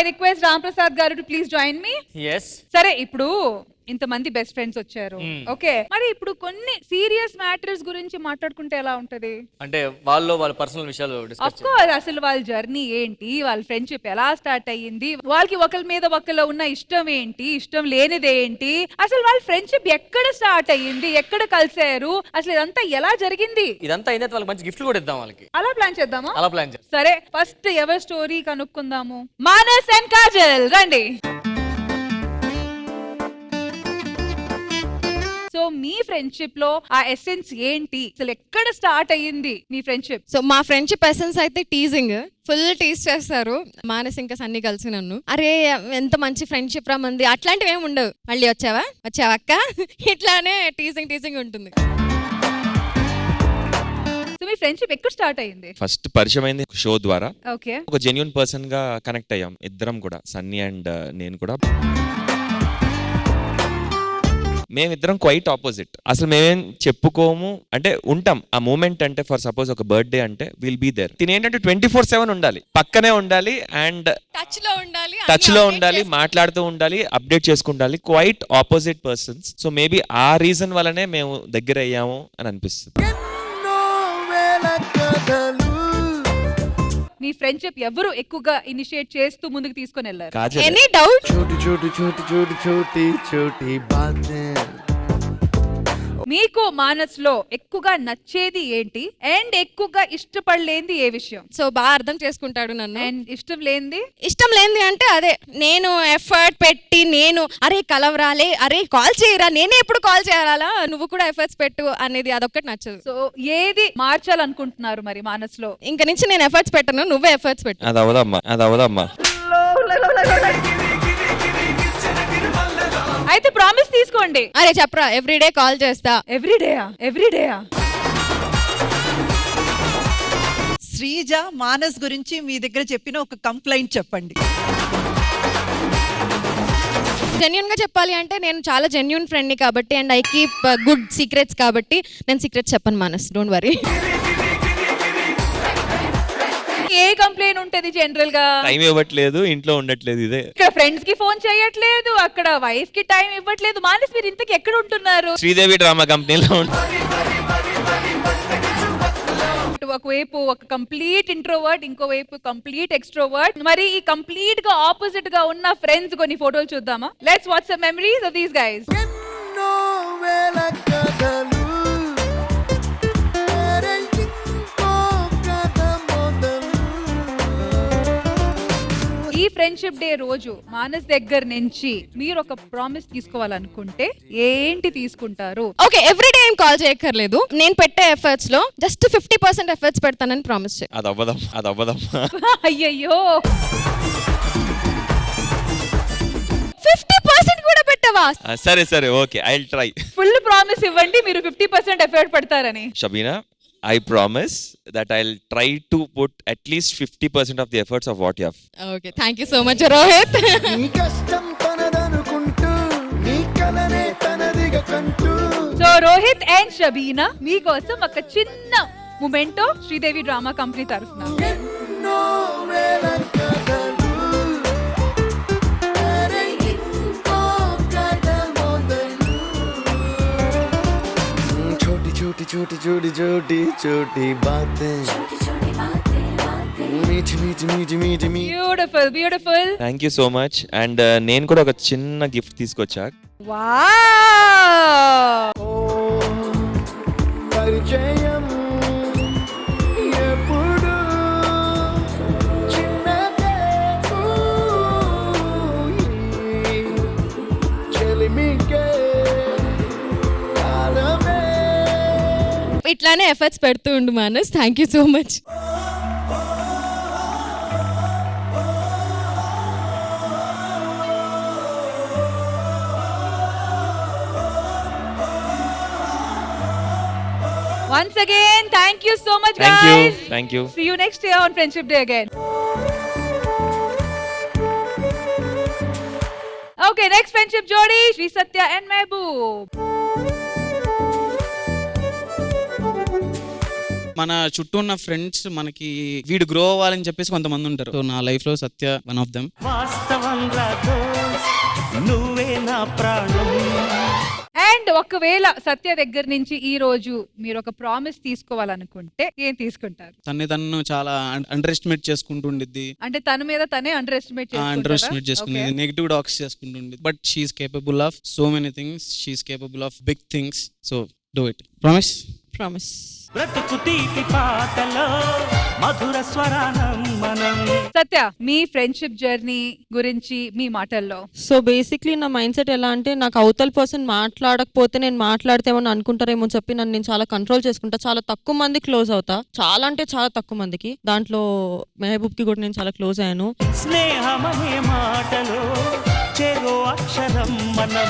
I request Ram Prasad garu to please join me. Yes. సరే ఇప్పుడు ఇంతమంది best friends వచ్చారు. ఓకే, మరి ఇప్పుడు కొన్ని సీరియస్ మ్యాటర్స్ గురించి మాట్లాడుకుంటే ఎలా ఉంటది? అంటే వాళ్ళ పర్సనల్ విషయాలు ఆఫ్ కోర్స్, అసలు వాళ్ళ జర్నీ ఏంటి, వాళ్ళ ఫ్రెండ్షిప్ ఎలా స్టార్ట్ అయ్యింది, వాళ్ళకి ఒకరి మీద ఒకరిలో ఉన్న ఇష్టం ఏంటి, ఇష్టం లేనిది ఏంటి, అసలు వాళ్ళ ఫ్రెండ్షిప్ ఎక్కడ స్టార్ట్ అయ్యింది, ఎక్కడ కలిసారు, అసలు ఇదంతా ఎలా జరిగింది, ఇదంతా అయిన వాళ్ళకి మంచి గిఫ్ట్లు కూడా ఇద్దాం వాళ్ళకి. అలా ప్లాన్ చేద్దామా? అలా ప్లాన్ చేద్దాం. సరే, ఫస్ట్ ఎవరి స్టోరీ కనుక్కుందాము. మానస్ అండ్ కాజల్ రండి. సో మీ ఫ్రెండ్షిప్ లో ఆ ఎసెన్స్ ఏంటి, అసలు ఎక్కడ స్టార్ట్ అయ్యింది మీ ఫ్రెండ్షిప్? సో మా ఫ్రెండ్షిప్ ఎసెన్స్ అయితే టీజింగ్, ఫుల్ టీజ్ చేస్తారు మానస్ ఇంకా సన్నీ కలిసి నన్ను. అరే ఎంత మంచి ఫ్రెండ్షిప్ రా మంది, అట్లాంటివి ఏమి ఉండవు. మళ్ళీ వచ్చావా అక్క ఇట్లానే టీజింగ్ ఉంటుంది. సో మీ ఫ్రెండ్షిప్ ఎక్కడ స్టార్ట్ అయ్యింది? ఫస్ట్ పరిచయం అయింది షో ద్వారా. ఓకే, ఒక జెన్యూన్ పర్సన్ గా కనెక్ట్ అయ్యాం ఇద్దరం కూడా, సన్నీ అండ్ నేను కూడా. మేమిద్దరం క్వైట్ ఆపోజిట్. అసలు మేమేం చెప్పుకోము, అంటే ఉంటాం ఆ మూమెంట్. అంటే ఫర్ సపోజ్ ఒక బర్త్డే అంటే విల్ బీ దేర్. తినేంటంటే 24/7 ఉండాలి, పక్కనే ఉండాలి, అండ్ టచ్ లో ఉండాలి, మాట్లాడుతూ ఉండాలి, అప్డేట్ చేసుకుంటాలి. Quite opposite persons. So maybe ఆ రీజన్ వల్లనే మేము దగ్గర అయ్యాము అని అనిపిస్తుంది. మీ ఫ్రెండ్షిప్ ఎవరు ఎక్కువగా ఇనిషియేట్ చేస్తూ ముందుకు తీసుకొని వెళ్ళారు? Any doubt? మీకు మానస్ లో ఎక్కువగా నచ్చేది ఏంటి, అండ్ ఎక్కువగా ఇష్టపడలేంది ఏ విషయం? సో బాగా అర్థం చేసుకుంటాడు నన్ను. అండ్ ఇష్టం లేనిది అంటే అదే, నేను ఎఫర్ట్ పెట్టి నేను అరే కలవరాలే, అరే కాల్ చేయరా, నేనే ఎప్పుడు కాల్ చేయాలా, నువ్వు కూడా ఎఫర్ట్స్ పెట్టు అనేది అదొక్కటి నచ్చదు. సో ఏది మార్చాలనుకుంటున్నారు మరి మానస్ లో? ఇంక నుంచి నేను ఎఫర్ట్స్ పెట్టను, నువ్వే ఎఫర్ట్స్ పెట్టు. అది అవదమ్మా. అయితే ప్రామిస్ తీసుకోండి. అరే చెప్పరా, ఎవ్రీడే కాల్ చేస్తా. ఎవ్రీడేయా? శ్రీజ మానస్ గురించి మీ దగ్గర చెప్పిన ఒక కంప్లైంట్ చెప్పండి. జెన్యూన్ గా చెప్పాలి అంటే నేను చాలా జెన్యూన్ ఫ్రెండ్ని కాబట్టి, and I keep good secrets కాబట్టి నేను సీక్రెట్స్ చెప్పను Manas, don't worry. A complaint ఉంటది జనరల్ గా? టైం ఇవ్వట్లేదు, ఇంట్లో ఉండట్లేదు, ఇదే. ఇక్కడ ఫ్రెండ్స్ కి ఫోన్ చేయట్లేదు, అక్కడ వైఫ్ కి టైం ఇవ్వట్లేదు. మానస్ మీరు ఇంతకి ఎక్కడ ఉంటున్నారు? శ్రీదేవి డ్రామా కంపెనీలో. ఒకవైపు ఒక కంప్లీట్ ఇంట్రోవర్ట్, ఇంకోవైపు కంప్లీట్ ఎక్స్ట్రోవర్ట్. మరి ఈ కంప్లీట్ గా ఆపోజిట్ గా ఉన్న ఫ్రెండ్స్ కొన్ని ఫోటోలు చూద్దామా? Let's watch some memories of these guys. ఈ ఫ్రెండ్షిప్ డే రోజు మానస్ దగ్గర నుంచి మీరు ఒక ప్రామిస్ తీసుకోవాలనుకుంటే ఏంటి తీసుకుంటారు? ఓకే, ఎవ్రీడే ఏం కాల్ చేయక్కర్లేదు. నేను పెట్టే ఎఫర్ట్స్ లో జస్ట్ 50% ఎఫర్ట్స్ పెడతానని ప్రామిస్ చేయి. అది అవ్వదమ్మా. అయ్యయ్యో, 50% కూడా పెట్టవా? సరే okay, I will try. Full promise ఇవ్వండి, మీరు 50% ఎఫర్ట్ పెడతారని. Shabina, I promise that I'll try to put at least 50% of the efforts of what you have. Okay, thank you so much, Rohit. So Rohit and Shabina మీకోసం ఒక చిన్న memento Sridevi drama company తరఫున. छोटी बातें beautiful. Thank you so much. And నేను కూడా ఒక చిన్న గిఫ్ట్ తీసుకొచ్చా. వావ్, పరిచయం ఎప్పుడు చిన్నదే చెలిమికే కాలమే. ఇట్లానే ఎఫర్ట్స్ పెడుతూ ఉండు Manas. Thank you so much. once again thank you so much guys. Thank you. See you next year on Friendship Day again. Okay, next friendship jodi Sri Satya and Mehboob. మన చుట్టూ ఉన్న ఫ్రెండ్స్ మనకి వీడు grow అవ్వాలని చెప్పేసి కొంతమంది ఉంటారు. So నా లైఫ్ లో సత్య వన్ ఆఫ్ దెమ్. అండ్ ఒకవేళ సత్య దగ్గర నుంచి ఈ రోజు మీరు ఒక ప్రామిస్ తీసుకోవాలనుకుంటే ఏం తీసుకుంటారు? తను చాలా అండర్ ఎస్టిమేట్ చేసుకుంటూ ఉండిద్ది, అంటే తన మీద తనే అండర్ ఎస్టిమేట్ అండర్ ఎస్టిమేట్ చేసుకునేది, నెగిటివ్ టాక్స్ చేసుకుంటుంది. But she's capable of so many things, she's capable of big things. So do it. Promise. Promise. బ్రతుకు తీపి పాటలో మధుర స్వరానం మనం. సత్య, మీ ఫ్రెండ్షిప్ జర్నీ గురించి మీ మాటల్లో. సో బేసిక్లీ నా మైండ్ సెట్ ఎలా అంటే, నాకు అవతల పర్సన్ మాట్లాడకపోతే నేను మాట్లాడితేమని అనుకుంటారేమో చెప్పి నన్ను నేను చాలా కంట్రోల్ చేసుకుంటా. చాలా తక్కువ మంది క్లోజ్ అవుతా, చాలా అంటే చాలా తక్కువ మందికి. దాంట్లో మెహబూబ్ కి కూడా నేను చాలా క్లోజ్ అయ్యాను. స్నేహమనే మాటలో చెరో అక్షరం మనం.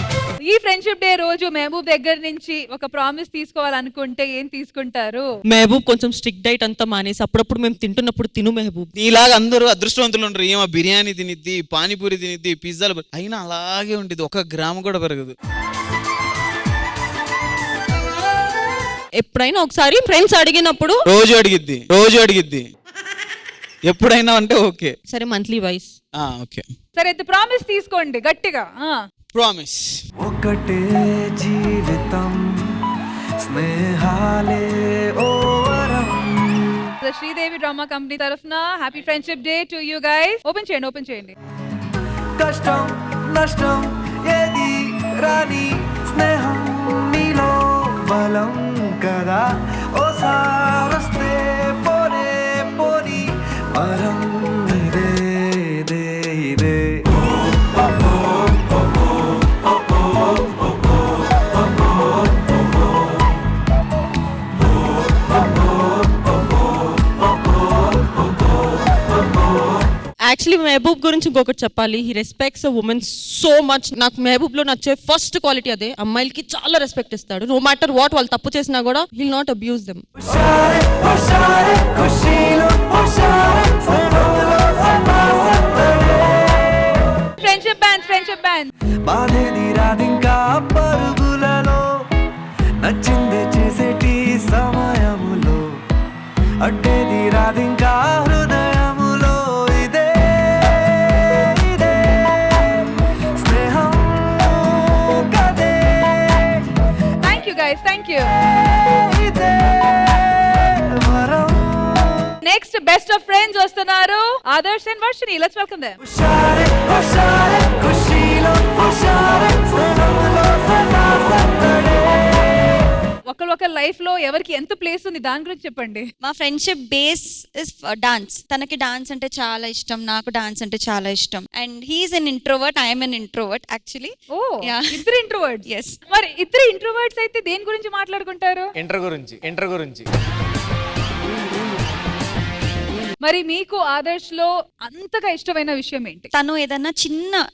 ఈ ఫ్రెండ్షిప్ డే రోజు మెహబూబ్ దగ్గర నుంచి ఒక ప్రామిస్ తీసుకోవాలనుకుంటే ఏం తీసుకుంటారు? మెహబూబ్ కొంచెం స్ట్రిక్ట్ డైట్ అంతా మానేసి అప్పుడప్పుడు మేము తింటున్నప్పుడు తిను మెహబూబ్. నీలాగా అందరూ అదృష్టవంతులు ఉంటారు. ఏమో బిర్యానీ తినిద్ది, పానీపూరి తినిద్ది, పిజ్జాలు, అయినా అలాగే ఉంటుంది, 1 గ్రాము కూడా పెరగదు. ఎప్పుడైనా ఒకసారి ఫ్రెండ్స్ అడిగినప్పుడు రోజు అడిగిద్ది ఎప్పుడైనా అంటే ఓకే. సరే మంత్లీ వైస్. ఓకే సరే అయితే ప్రామిస్ తీసుకోండి గట్టిగా. ప్రామిస్. ఒకటే జీవితం స్నేహాలే ఓవరం. శ్రీదేవి డ్రామా కంపెనీ తరఫున happy friendship day to you guys. Open చేయండి. కష్టం నష్టం ఏది రాని స్నేహం నీలో బలం కదా. ఓసారొస్తే పోనే పోని వరం ఇదే ఇదే ఇదే. యాక్చువల్లీ మెహబూబ్ గురించి ఇంకొకటి చెప్పాలి. He respects a women so much. నాకు మెహబూబ్ లో నచ్చే ఫస్ట్ క్వాలిటీ అదే. అమ్మాయిలకి చాలా రెస్పెక్ట్ ఇస్తాడు. నో మ్యాటర్ వాట్ వాళ్ళు తప్పు చేసినా కూడా he'll not abuse them. Friendship band. బాధేది రాదింకా పరుగులలో, నచ్చిందే చేసేటి సమయములో, అడ్డేది రాదింకా హృదయములో. ఇదే ఇదే స్నేహం కదే. Thank you guys, thank you. ఇదే వరం. నెక్స్ట్ బెస్ట్ ఆఫ్ ఫ్రెండ్స్ వస్తున్నారు, Adarsh and Varshini. Let's welcome them. హుషారే హుషారే ఖుషీలో హుషారే స్నేహంలో సదా సందడే. ఒకరి లైఫ్ లో ఎవరికి ఎంత ప్లేస్ ఉంది దాని గురించి చెప్పండి. మా ఫ్రెండ్షిప్ బేస్ ఇస్ డాన్స్. తనకి డాన్స్ అంటే చాలా ఇష్టం, నాకు డాన్స్ అంటే చాలా ఇష్టం. And he's an introvert, I'm an introvert actually. Oh, ఇద్దరు ఇంట్రోవర్ట్స్. Yes. మరి ఇద్దరు ఇంట్రోవర్ట్స్ అయితే దేని గురించి మాట్లాడుకుంటారు? ఇంటర్ గురించి. మరి మీకు ఆదర్శ్ లో అంతగా ఇష్టమైన విషయం ఏంటి? తను ఏదన్నా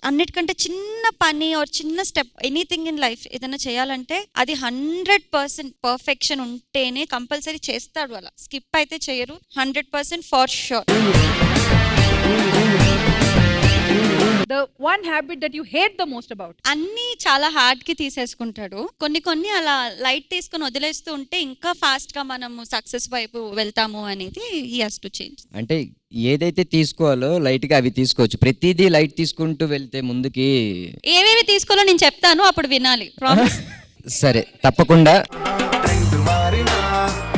అన్నిటికంటే చిన్న పని ఆర్ చిన్న స్టెప్, ఎనీథింగ్ ఇన్ లైఫ్ ఏదైనా చేయాలంటే అది 100% పర్ఫెక్షన్ ఉంటేనే కంపల్సరీ చేస్తాడు. అలా స్కిప్ అయితే చేయరు. 100% for sure. The one habit that you hate the most about? అన్ని చాలా హార్డ్ కి తీసేసుకుంటాడు. కొన్ని అలా లైట్ తీసుకొని వదిలేస్తూ ఉంటే ఇంకా ఫాస్ట్ గా మనము సక్సెస్ వైపు వెళ్తాము అనేది హీ హాస్ టు చేంజ్. అంటే ఏదైతే తీసుకోవాలో లైట్ గా అవి తీసుకోవచ్చు. ప్రతిదీ లైట్ తీసుకుంటూ వెళ్తే ముందుకి ఏవేవి తీసుకోవాలో నేను చెప్తాను, అప్పుడు వినాలి. ప్రామిస్. సరే తప్పకుండా. ట్రెండ్ మారినా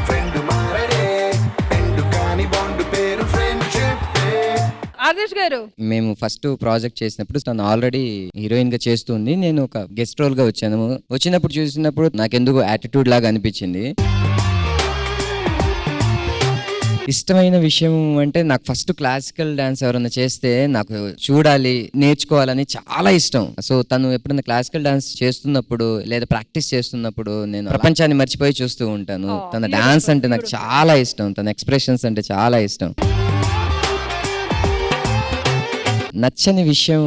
ఫ్రెండ్ మారడే, ఎండు కాని బాండ్ పేరు ఫ్రెండ్షిప్. ఆదర్శ్ గారు, మేము ఫస్ట్ ప్రాజెక్ట్ చేసినప్పుడు తను ఆల్రెడీ హీరోయిన్ గా చేస్తుంది, నేను ఒక గెస్ట్ రోల్ గా వచ్చాను. వచ్చినప్పుడు చూసినప్పుడు నాకెందుకు యాటిట్యూడ్ లాగా అనిపించింది. ఇష్టమైన విషయం అంటే నాకు ఫస్ట్ క్లాసికల్ డాన్స్ ఎవరైనా చేస్తే నాకు చూడాలి, నేర్చుకోవాలని చాలా ఇష్టం. సో తను ఎప్పుడైనా క్లాసికల్ డాన్స్ చేస్తున్నప్పుడు లేదా ప్రాక్టీస్ చేస్తున్నప్పుడు నేను ప్రపంచాన్ని మర్చిపోయి చూస్తూ ఉంటాను. తన డాన్స్ అంటే నాకు చాలా ఇష్టం, తన ఎక్స్ప్రెషన్స్ అంటే చాలా ఇష్టం. నచ్చని విషయం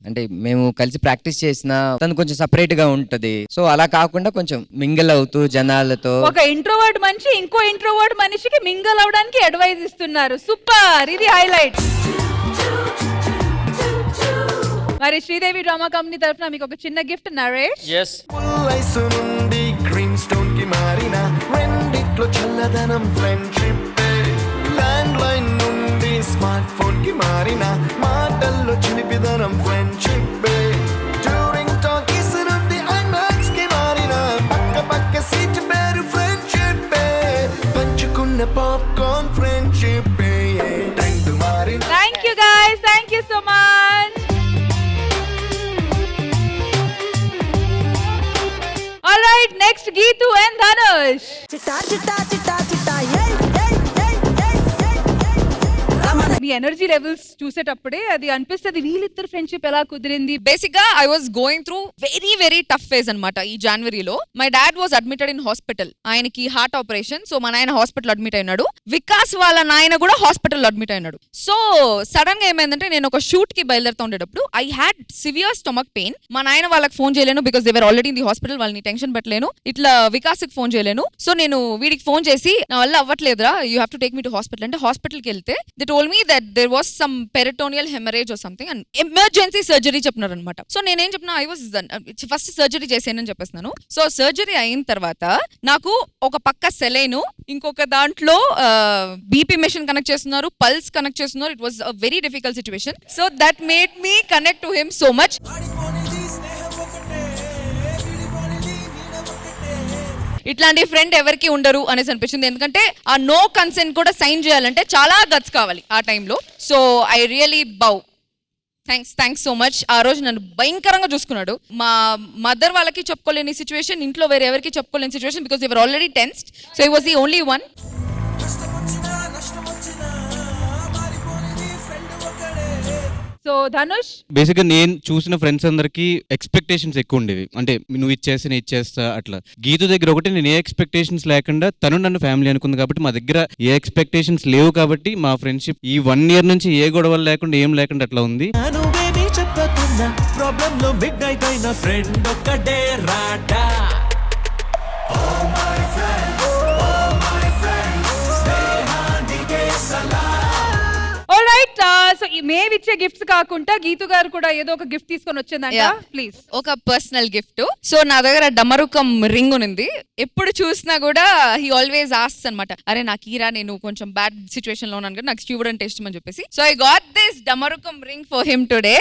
అంటే మేము కలిసి ప్రాక్టీస్ చేసినా తను కొంచెం సపరేట్ గా ఉంటది. సో అలా కాకుండా కొంచెం మింగిల్ అవుతూ జనాలతో. ఒక ఇంట్రోవర్ట్ మనిషి ఇంకో ఇంట్రోవర్ట్ మనిషికి మింగిల్ అవడానికి అడ్వైస్ ఇస్తున్నారు. సూపర్, ఇది హైలైట్. మరి శ్రీదేవి డ్రామా కంపెనీ తరఫున మీకు ఒక చిన్న గిఫ్ట్. నరేష్. yes వయసు నుండి క్రీమ్ స్టోన్ కి మారిన రెండి ఇంట్లో చల్లదనం ఫ్రెండ్షిప్ ల్యాండ్ లైన్ నుండి స్మార్ట్ ఫోన్ కి మారిన మాటల్లో చిలిపిదనం ఫ్రెండ్షిప్ డ్యూరింగ్ టాకీస్ నుండి ఐమాక్స్ కి మారిన పక్క పక్క సీట్ పేరు ఫ్రెండ్షిప్ పంచుకున్న పాప్కార్న్ ఫ్రెండ్షిప్ ట్రెండ్ మారిన thank you guys, thank you so much. All right, next Geethu and Dhanush. చిట్టా చిట్టా చిట్టా చిట్టా మీ ఎనర్జీ లెవెల్స్ చూసేటప్పుడే అది అనిపిస్తుంది వీళ్ళిద్దరు ఫ్రెండ్షిప్ ఎలా కుదిరింది. బేసిక్ గా I was going through very very tough phase అనమాట. ఈ జనవరిలో my dad was admitted in hospital. ఆయనకి హార్ట్ ఆపరేషన్. సో మా నాయన హాస్పిటల్ అడ్మిట్ అయినాడు. వికాస్ వాళ్ళ నాయన కూడా హాస్పిటల్ అడ్మిట్ అయినాడు. సో సడన్ గా ఏమైందంటే నేను ఒక షూట్ కి బయలుదేరుతూ ఉండేటప్పుడు I had severe stomach pain. మా నాయన వాళ్ళకి ఫోన్ చేయలేను because they were already in the hospital. వాళ్ళని టెన్షన్ పెట్టలేను. ఇట్లా వికాస్ కి ఫోన్ చేయలేను. సో నేను వీడికి ఫోన్ చేసి నా వల్ల అవ్వట్లేదురా, you have to take me to hospital అంటే హాస్పిటల్కి వెళ్తే they told me that there was some peritoneal hemorrhage or something and emergency surgery చెప్పినారు అనమాట. సో నేనేం చెప్పినా ఐ వాజ్ ఫస్ట్ సర్జరీ చేసానని చెప్పేస్తున్నాను. సో సర్జరీ అయిన తర్వాత నాకు ఒక పక్క సెలైను, ఇంకొక దాంట్లో బీపీ మెషిన్ కనెక్ట్ చేస్తున్నారు, పల్స్ కనెక్ట్ చేస్తున్నారు. It was a very difficult situation. So that made me connect to him so much. ఇట్లాంటి ఫ్రెండ్ ఎవరికి ఉండరు అనేసి అనిపించింది. ఎందుకంటే ఆ నో కన్సెంట్ కూడా సైన్ చేయాలంటే చాలా గట్స్ కావాలి ఆ టైంలో. So I really bow. Thanks so much. ఆ రోజు నన్ను భయంకరంగా చూసుకున్నాడు. మా మదర్ వాళ్ళకి చెప్పుకోలేని సిచ్యువేషన్, ఇంట్లో వేరే ఎవరికి చెప్పుకోలేని situation because they were already tensed. So he was the only one. So Dhanush, basic గా నేను చూసిన ఫ్రెండ్స్ అందరికి ఎక్స్పెక్టేషన్స్ ఎక్కువ ఉండేవి. అంటే నువ్వు ఇచ్చేస్తే నేను ఇచ్చేస్తా అట్లా. గీత దగ్గర ఒకటి నేను ఏ ఎక్స్పెక్టేషన్స్ లేకుండా తను నన్ను ఫ్యామిలీ అనుకుంది కాబట్టి మా దగ్గర ఏ ఎక్స్పెక్టేషన్స్ లేవు కాబట్టి మా ఫ్రెండ్షిప్ ఈ 1 year నుంచి ఏ గొడవలు లేకుండా ఏం లేకుండా అట్లా ఉంది. నువ్వేమీ చెప్పకున్నా ప్రాబ్లం లో బిగ్ అయిపోయిన ఫ్రెండ్ ఒక్కడే రాడా. All right. సో ఈ మేవ్ ఇచ్చే గిఫ్ట్స్ కాకుండా గీతు గారు కూడా ఏదో ఒక గిఫ్ట్ తీసుకొని వచ్చిందంట. ప్లీజ్. ఒక పర్సనల్ గిఫ్ట్. సో నా దగ్గర డమరుకం రింగ్ ఉంది. ఎప్పుడు చూసినా కూడా హీ ఆల్వేస్ ఆస్క్స్ అనమాట, అరే నాకు ఈరా, నేను కొంచెం బ్యాడ్ సిచ్యువేషన్ లో ఉన్నాను కదా, నాకు శివుడు అంటే ఇష్టం అని చెప్పేసి. So I got this damarukam ring for him today.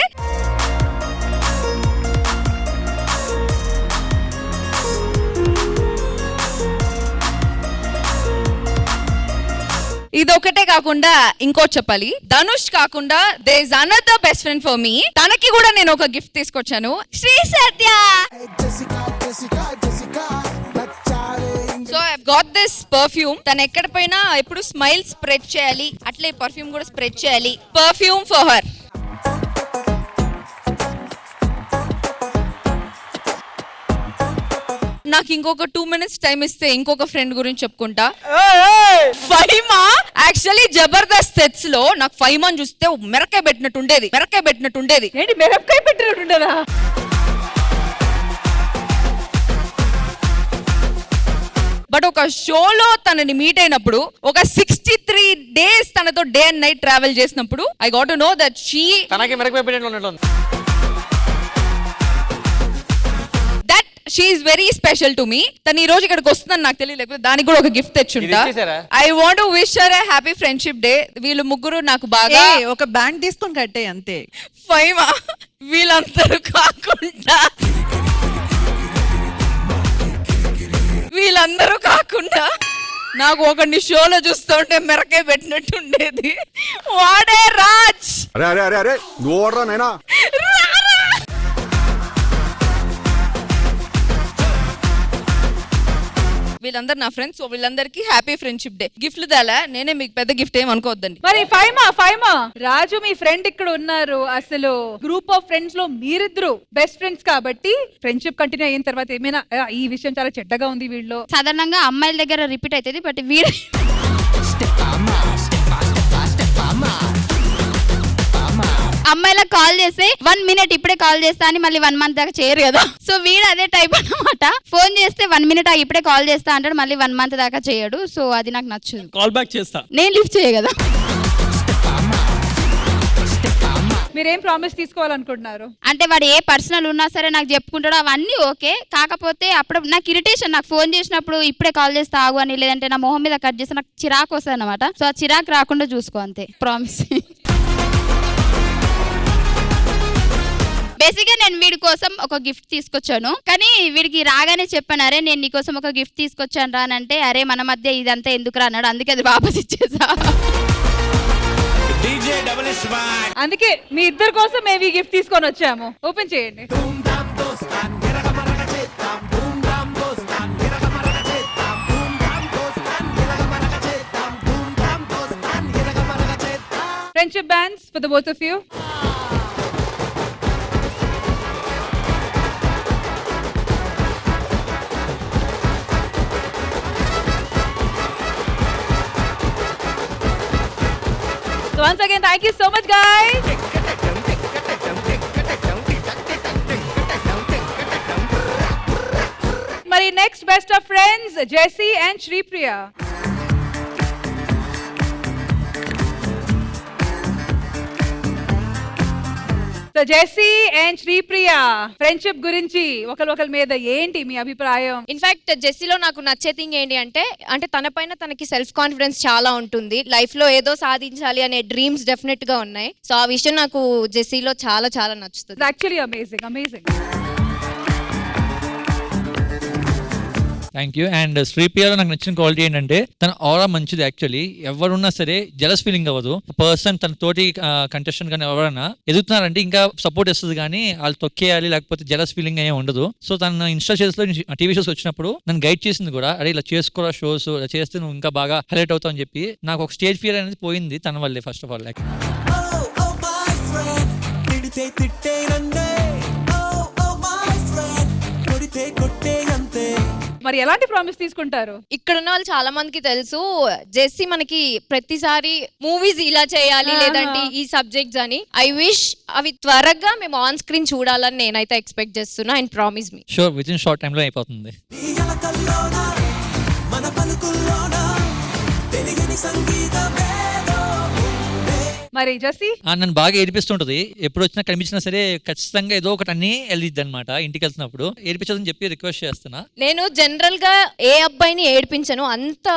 ఇదొకటే కాకుండా ఇంకోటి చెప్పాలి. ధనుష్ కాకుండా there is another best friend for me. తనకి కూడా నేను ఒక గిఫ్ట్ తీసుకొచ్చాను. Sri Satya. So I got this perfume. తను ఎక్కడ పోయినా ఎప్పుడు స్మైల్ స్ప్రెడ్ చేయాలి, అట్లే పర్ఫ్యూమ్ కూడా స్ప్రెడ్ చేయాలి. Perfume for her. నాకు ఇంకొక 2 minutes టైం ఇస్తే ఇంకొక ఫ్రెండ్ గురించి చెప్పుకుంటా. ఫైమా. యాక్చువల్లీ జబర్దస్త్ సెట్స్ లో నాకు ఫైమాని చూస్తే మిరకాయ పెట్టినట్టు ఉండేది. ఏంటి మిరపకాయ పెట్టినట్టుండదా? బట్ ఒక షోలో తనని మీట్ అయినప్పుడు, ఒక 63 days తనతో డే అండ్ నైట్ ట్రావెల్ చేసినప్పుడు I got to know that she తనకి మెరకపోయినట్లు she is very special to me. తను ఈ రోజు ఇక్కడికి వస్తుందని నాకు తెలియదు, లేకపోతే దానికి కూడా ఒక గిఫ్ట్ తెచ్చుంటా. I want to wish her a happy friendship day. వీళ్ళు ముగ్గురు నాకు బాగా ఒక బ్యాండ్ తీసుకొని కట్టే అంతే. ఫైమా. వీళ్ళందరూ కాకుండా నాకు ఒకరిని షోలో చూస్తూ ఉంటే మిరకాయ పెట్టినట్టు ఉండేది. వాడే రాజ్. వీళ్ళందరూ నా ఫ్రెండ్స్. సో వీళ్ళందరికీ హ్యాపీ ఫ్రెండ్షిప్ డే. గిఫ్ట్లు తేలా, నేనే మీకు పెద్ద గిఫ్ట్ ఏం అనుకోవద్దండి. మరి ఫైమా రాజు మీ ఫ్రెండ్ ఇక్కడ ఉన్నారు. అసలు గ్రూప్ ఆఫ్ ఫ్రెండ్స్ లో మీరిద్దరు బెస్ట్ ఫ్రెండ్స్ కాబట్టి ఫ్రెండ్షిప్ కంటిన్యూ అయిన తర్వాత ఏమైనా ఈ విషయం చాలా చెడ్డగా ఉంది వీళ్ళు? సాధారణంగా అమ్మాయిల దగ్గర రిపీట్ అవుతుంది, బట్ వీడు అమ్మాయిలకు కాల్ చేస్తే 1 minute ఇప్పుడే కాల్ చేస్తా అని మళ్ళీ 1 month దాకా చేయరు కదా. సో వీడు అదే టైప్ అన్నమాట. ఫోన్ చేస్తే 1 minute ఇప్పుడే కాల్ చేస్తా అంటాడు, మళ్ళీ 1 month దాకా చేయడు. సో అది నాకు నచ్చదు. కాల్ బ్యాక్ చేస్తా, నేను లిఫ్ట్ చేయ కదా. మీరేం ప్రామిస్ తీసుకోవాలనుకుంటున్నారు? అంటే వాడు ఏ పర్సనల్ ఉన్నా సరే నాకు చెప్పుకుంటాడు, అవన్నీ ఓకే. కాకపోతే అప్పుడు నాకు ఇరిటేషన్, నాకు ఫోన్ చేసినప్పుడు ఇప్పుడే కాల్ చేస్తే ఆగు అని, లేదంటే నా మొహం మీద కట్ చేస్తే నాకు చిరాకు వస్తుంది అనమాట. సో ఆ చిరాకు రాకుండా చూసుకో, అంతే. ప్రామిస్. బేసిక్గా నేను వీడి కోసం ఒక గిఫ్ట్ తీసుకొచ్చాను, కానీ వీడికి రాగానే చెప్పాను, అరే నేను నీకోసం ఒక గిఫ్ట్ తీసుకొచ్చాను రా అని. అంటే అరే మన మధ్య ఇదంతా ఎందుకు రా అన్నాడు, అందుకే అది వాపస్ ఇచ్చేసా. అందుకే మీ ఇద్దరు కోసం మేము ఈ గిఫ్ట్ తీసుకొని వచ్చాము. ఓపెన్ చేయండి. Friendship bands for the both of you. So once again, thank you so much, guys. Mari next best of friends, Jessie and Shripriya. So Jessie and Shripriya friendship గురించి ఒకరి మీద ఏంటి మీ అభిప్రాయం? ఇన్ఫాక్ట్ జెస్సీలో నాకు నచ్చే థింగ్ ఏంటి అంటే తన పైన తనకి సెల్ఫ్ కాన్ఫిడెన్స్ చాలా ఉంటుంది. లైఫ్ లో ఏదో సాధించాలి అనే డ్రీమ్స్ డెఫినెట్ గా ఉన్నాయి. సో ఆ విషయం నాకు జెస్సీలో చాలా చాలా నచ్చుతుంది. Actually amazing, amazing. Thank you. And శ్రీప్రియలో నాకు నచ్చిన క్వాలిటీ ఏంటంటే తన ఆరా మంచిది. యాక్చువల్లీ ఎవరున్నా సరే జెలస్ ఫీలింగ్ అవ్వదు. పర్సన్ తన తోటి కంటెస్టెంట్ కానీ ఎవరైనా ఎదుగుతున్నారంటే ఇంకా సపోర్ట్ ఇస్తుంది, కానీ వాళ్ళు తొక్కేయాలి లేకపోతే జెలస్ ఫీలింగ్ ఏమి ఉండదు. సో తన ఇన్స్టా షోస్ లో టీవీ షోస్ వచ్చినప్పుడు నన్ను గైడ్ చేసింది కూడా, అరే ఇలా చేసుకోరా షోస్, ఇలా చేస్తే నువ్వు ఇంకా బాగా హైలైట్ అవుతావు అని చెప్పి. నాకు ఒక స్టేజ్ ఫియర్ అనేది పోయింది తన వల్లే ఫస్ట్ ఆఫ్ ఆల్. మరి ఎలాంటి ప్రామిస్ తీసుకుంటారు? ఇక్కడ ఉన్న వాళ్ళు చాలా మందికి తెలుసు, జెస్సీ మనకి ప్రతిసారి మూవీస్ ఇలా చేయాలి లేదంటే ఈ సబ్జెక్ట్స్ అని. ఐ విష్ అవి త్వరగా మేము ఆన్ స్క్రీన్ చూడాలని నేనైతే ఎక్స్పెక్ట్ చేస్తున్నా. And promise me sure with in short time లో అయిపోతుంది. మరి జెస్సీ నన్ను బాగా ఏడిపిస్తుంటది. ఎప్పుడు వచ్చినా కనిపించినా సరే ఖచ్చితంగా ఏదో ఒకటి అన్ని వెళ్ళిద్ది అనమాట. ఇంటికి వెళ్తున్నప్పుడు ఏడిపించదని చెప్పి రిక్వెస్ట్ చేస్తున్నా. నేను జనరల్ గా ఏ అబ్బాయిని ఏడిపించను, అంత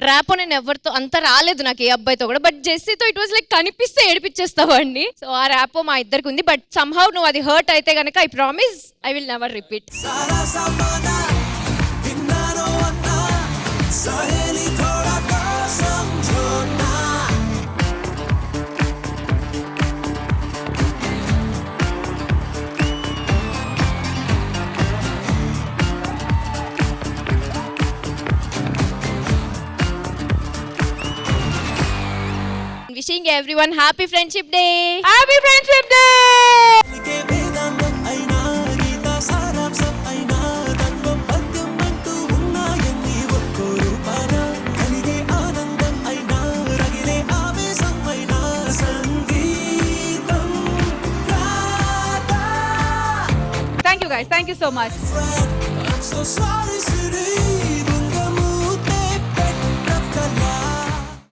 ర్యాపో నేను ఎవరితో అంత రాలేదు నాకు ఏ అబ్బాయితో కూడా. బట్ జెస్సీతో ఇట్ వాస్ లైక్ కనిపిస్తే ఏడిపించేస్తావు అండి. సో ఆ ర్యాపో మా ఇద్దరికి ఉంది. బట్ సమ్హౌ నువ్వు అది హర్ట్ అయితే గనక I promise I will never repeat. Wishing everyone happy friendship day. Happy friendship day. Thank you guys, thank you so much.